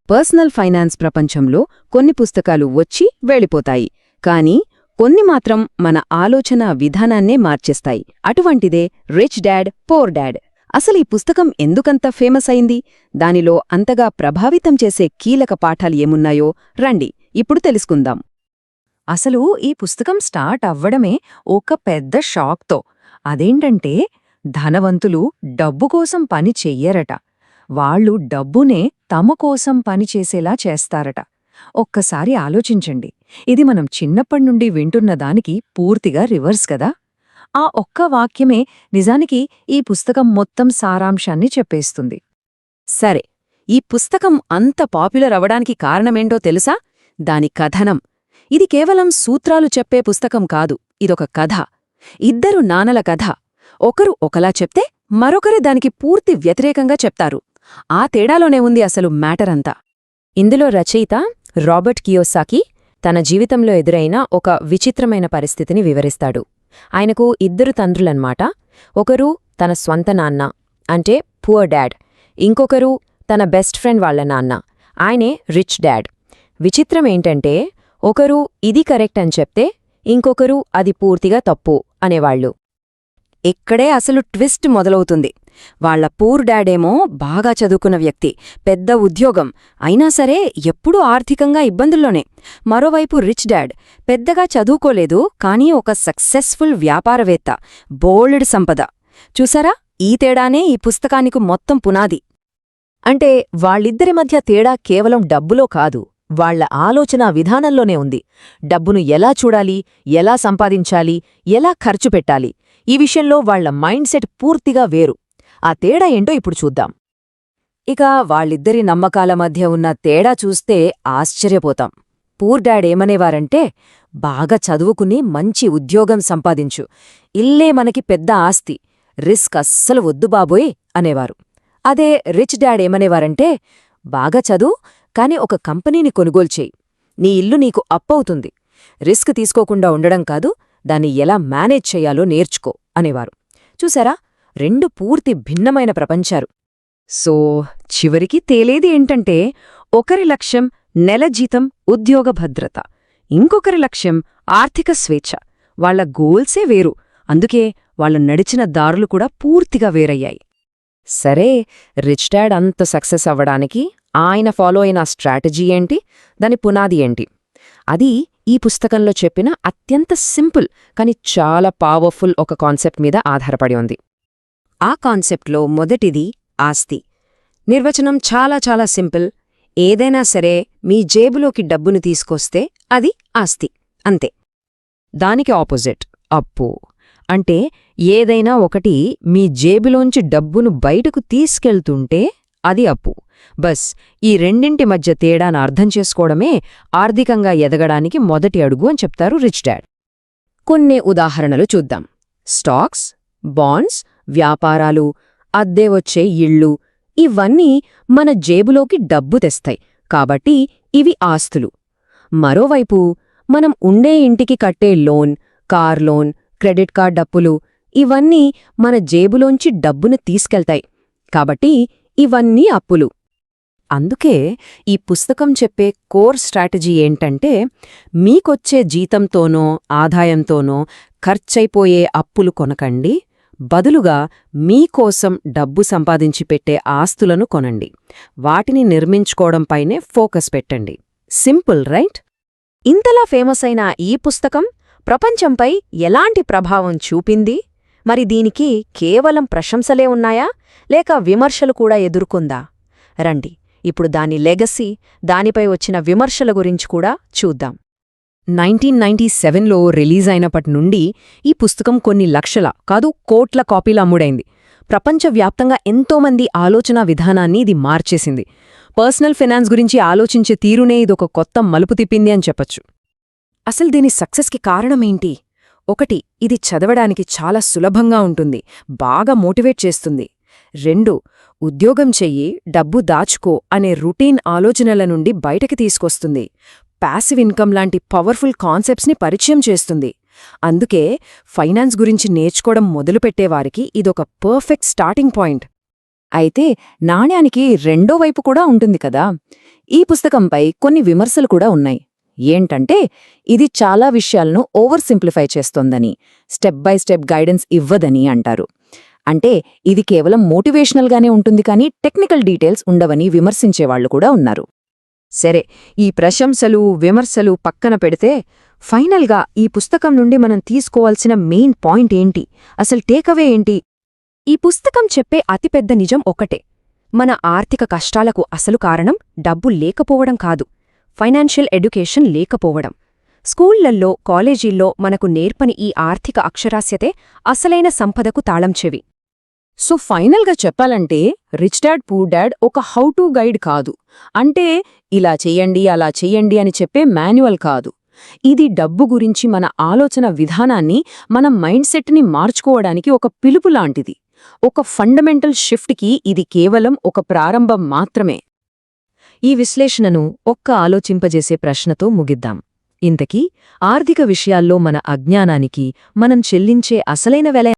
Personal finance ప్రపంచంలో కొన్ని పుస్తకాలు వచ్చి వెళ్ళిపోతాయి, కానీ కొన్ని మాత్రం మన ఆలోచన విధానాన్నే మార్చేస్తాయి. అటువంటిదే రిచ్ డాడ్ పూర్ డాడ్. అసలు ఈ పుస్తకం ఎందుకంత ఫేమస్ అయింది? దానిలో అంతగా ప్రభావితం చేసే కీలక పాఠాలు ఏమున్నాయో రండి ఇప్పుడు తెలుసుకుందాం. అసలు ఈ పుస్తకం స్టార్ట్ అవ్వడమే ఒక పెద్ద షాక్తో. అదేంటంటే ధనవంతులు డబ్బు కోసం పని చెయ్యరట, వాళ్ళు డబ్బునే తమ కోసం పనిచేసేలా చేస్తారట. ఒక్కసారి ఆలోచించండి, ఇది మనం చిన్నప్పటినుండి వింటున్న దానికి పూర్తిగా రివర్స్ కదా. ఆ ఒక్క వాక్యమే నిజానికి ఈ పుస్తకం మొత్తం సారాంశాన్ని చెప్పేస్తుంది. సరే, ఈ పుస్తకం అంత పాపులర్ అవడానికి కారణమేంటో తెలుసా? దాని కథనం. ఇది కేవలం సూత్రాలు చెప్పే పుస్తకం కాదు, ఇదొక కథ. ఇద్దరు నాన్నల కథ. ఒకరు ఒకలా చెప్తే మరొకరే దానికి పూర్తి వ్యతిరేకంగా చెప్తారు. ఆ తేడాలోనే ఉంది అసలు మ్యాటర్ అంతా. ఇందులో రచయిత రాబర్ట్ కియోసాకి తన జీవితంలో ఎదురైన ఒక విచిత్రమైన పరిస్థితిని వివరిస్తాడు. ఆయనకు ఇద్దరు తండ్రులన్మాట. ఒకరు తన స్వంత నాన్న, అంటే పూర్ డాడ్. ఇంకొకరు తన బెస్ట్ ఫ్రెండ్ వాళ్ల నాన్న, ఆయనే రిచ్ డాడ్. విచిత్రమేంటంటే ఒకరు ఇది కరెక్ట్ అని చెప్తే ఇంకొకరు అది పూర్తిగా తప్పు అనేవాళ్లు. ఇక్కడే అసలు ట్విస్ట్ మొదలవుతుంది. వాళ్ల పూర్ డాడేమో బాగా చదువుకున్న వ్యక్తి, పెద్ద ఉద్యోగం, అయినా సరే ఎప్పుడూ ఆర్థికంగా ఇబ్బందుల్లోనే. మరోవైపు రిచ్ డాడ్ పెద్దగా చదువుకోలేదు, కానీ ఒక సక్సెస్ఫుల్ వ్యాపారవేత్త, బోల్డ్ సంపద. చూసారా, ఈ తేడానే ఈ పుస్తకానికి మొత్తం పునాది. అంటే వాళ్ళిద్దరి మధ్య తేడా కేవలం డబ్బులో కాదు, వాళ్ల ఆలోచనా విధానంలోనే ఉంది. డబ్బును ఎలా చూడాలి, ఎలా సంపాదించాలి, ఎలా ఖర్చు పెట్టాలి, ఈ విషయంలో వాళ్ల మైండ్ సెట్ పూర్తిగా వేరు. ఆ తేడా ఏంటో ఇప్పుడు చూద్దాం. ఇక వాళ్ళిద్దరి నమ్మకాల మధ్య ఉన్న తేడా చూస్తే ఆశ్చర్యపోతాం. పూర్ డాడ్ ఏమనేవారంటే, బాగా చదువుకుని మంచి ఉద్యోగం సంపాదించు, ఇల్లే మనకి పెద్ద ఆస్తి, రిస్క్ అస్సలు వద్దు బాబోయ్ అనేవారు. అదే రిచ్ డాడ్ ఏమనేవారంటే, బాగా చదువు, కాని ఒక కంపెనీని కొనుగోలు చేయి, నీ ఇల్లు నీకు అప్పవుతుంది, రిస్క్ తీసుకోకుండా ఉండడం కాదు, దాన్ని ఎలా మేనేజ్ చెయ్యాలో నేర్చుకో అనేవారు. చూసారా, రెండు పూర్తి భిన్నమైన ప్రపంచారు. సో చివరికి తేలేది ఏంటంటే, ఒకరి లక్ష్యం నెల జీతం, ఉద్యోగ భద్రత, ఇంకొకరి లక్ష్యం ఆర్థిక స్వేచ్ఛ. వాళ్ల గోల్సే వేరు, అందుకే వాళ్లు నడిచిన దారులు కూడా పూర్తిగా వేరయ్యాయి. సరే, రిచ్ డాడ్ అంత సక్సెస్ అవ్వడానికి ఆయన ఫాలో అయిన స్ట్రాటజీ ఏంటి, దాని పునాది ఏంటి? అది ఈ పుస్తకంలో చెప్పిన అత్యంత సింపుల్ కానీ చాలా పవర్ఫుల్ ఒక కాన్సెప్ట్ మీద ఆధారపడి ఉంది. ఆ కాన్సెప్ట్లో మొదటిది ఆస్తి. నిర్వచనం చాలా చాలా సింపుల్. ఏదైనా సరే మీ జేబులోకి డబ్బును తీసుకొస్తే అది ఆస్తి, అంతే. దానికి ఆపోజిట్ అప్పు. అంటే ఏదైనా ఒకటి మీ జేబులోంచి డబ్బును బయటకు తీసుకెళ్తుంటే అది అప్పు. బస్ ఈ రెండింటి మధ్య తేడాను అర్థం చేసుకోవడమే ఆర్థికంగా ఎదగడానికి మొదటి అడుగు అని చెప్తారు రిచ్ డాడ్. కొన్ని ఉదాహరణలు చూద్దాం. స్టాక్స్, బాండ్స్, వ్యాపారాలు, అద్దె వచ్చే ఇళ్ళు, ఇవన్నీ మన జేబులోకి డబ్బు తెస్తాయి, కాబట్టి ఇవి ఆస్తులు. మరోవైపు మనం ఉండే ఇంటికి కట్టే loan, car loan, credit card అప్పులు, ఇవన్నీ మన జేబులోంచి డబ్బును తీసుకెళ్తాయి, కాబట్టి ఇవన్నీ అప్పులు. అందుకే ఈ పుస్తకం చెప్పే కోర్ స్ట్రాటజీ ఏంటంటే, మీకొచ్చే జీతంతోనో ఆదాయంతోనో ఖర్చయిపోయే అప్పులు కొనకండి, బదులుగా మీకోసం డబ్బు సంపాదించి పెట్టే ఆస్తులను కొనండి, వాటిని నిర్మించుకోవడంపైనే ఫోకస్ పెట్టండి. Simple, right? ఇంతలా ఫేమస్ అయిన ఈ పుస్తకం ప్రపంచంపై ఎలాంటి ప్రభావం చూపింది? మరి దీనికి కేవలం ప్రశంసలే ఉన్నాయా, లేక విమర్శలు కూడా ఎదుర్కొందా? రండి ఇప్పుడు దాని లెగసీ, దానిపై వచ్చిన విమర్శల గురించి కూడా చూద్దాం. 1997లో రిలీజ్ అయినప్పటి నుండి ఈ పుస్తకం కొన్ని లక్షల కాదు కోట్ల కాపీలు అమ్ముడైంది. ప్రపంచవ్యాప్తంగా ఎంతోమంది ఆలోచనా విధానాన్ని ఇది మార్చేసింది. పర్సనల్ ఫైనాన్స్ గురించి ఆలోచించే తీరునే ఇదొక కొత్త మలుపు తిప్పింది అని చెప్పొచ్చు. అసలు దీని సక్సెస్కి కారణమేంటి? ఒకటి, ఇది చదవడానికి చాలా సులభంగా ఉంటుంది, బాగా మోటివేట్ చేస్తుంది. 2, ఉద్యోగం చెయ్యి, డబ్బు దాచుకో అనే రొటీన్ ఆలోచనల నుండి బయటకి తీసుకొస్తుంది. ప్యాసివ్ ఇన్కమ్ లాంటి పవర్ఫుల్ కాన్సెప్ట్స్ని పరిచయం చేస్తుంది. అందుకే ఫైనాన్స్ గురించి నేర్చుకోవడం మొదలుపెట్టేవారికి ఇదొక పర్ఫెక్ట్ స్టార్టింగ్ పాయింట్. అయితే నాణ్యానికి రెండో వైపు కూడా ఉంటుంది కదా. ఈ పుస్తకంపై కొన్ని విమర్శలు కూడా ఉన్నాయి. ఏంటంటే ఇది చాలా విషయాలను ఓవర్ సింప్లిఫై చేస్తోందని, స్టెప్ బై స్టెప్ గైడెన్స్ ఇవ్వదని అంటారు. అంటే ఇది కేవలం మోటివేషనల్గానే ఉంటుంది కానీ టెక్నికల్ డీటెయిల్స్ ఉండవని విమర్శించేవాళ్లు కూడా ఉన్నారు. సరే, ఈ ప్రశంసలు విమర్శలు పక్కన పెడితే ఫైనల్గా ఈ పుస్తకం నుండి మనం తీసుకోవాల్సిన మెయిన్ పాయింట్ ఏంటి, అసలు టేకవే ఏంటి? ఈ పుస్తకం చెప్పే అతిపెద్ద నిజం ఒకటే: మన ఆర్థిక కష్టాలకు అసలు కారణం డబ్బు లేకపోవడం కాదు, ఫైనాన్షియల్ ఎడ్యుకేషన్ లేకపోవడం. స్కూళ్లల్లో, కాలేజీల్లో మనకు నేర్పని ఈ ఆర్థిక అక్షరాస్యతే అసలైన సంపదకు తాళం చెవి. సో ఫైనల్గా చెప్పాలంటే రిచ్ డాడ్ పూర్ డాడ్ ఒక హౌ టు గైడ్ కాదు. అంటే ఇలా చెయ్యండి అలా చెయ్యండి అని చెప్పే మాన్యువల్ కాదు. ఇది డబ్బు గురించి మన ఆలోచన విధానాన్ని, మన మైండ్ సెట్ని మార్చుకోవడానికి ఒక పిలుపు లాంటిది. ఒక ఫండమెంటల్ షిఫ్ట్కి ఇది కేవలం ఒక ప్రారంభం మాత్రమే. ఈ విశ్లేషణను ఒక్క ఆలోచింపజేసే ప్రశ్నతో ముగిద్దాం. ఇంతకీ ఆర్థిక విషయాల్లో మన అజ్ఞానానికి మనం చెల్లించే అసలైన వెల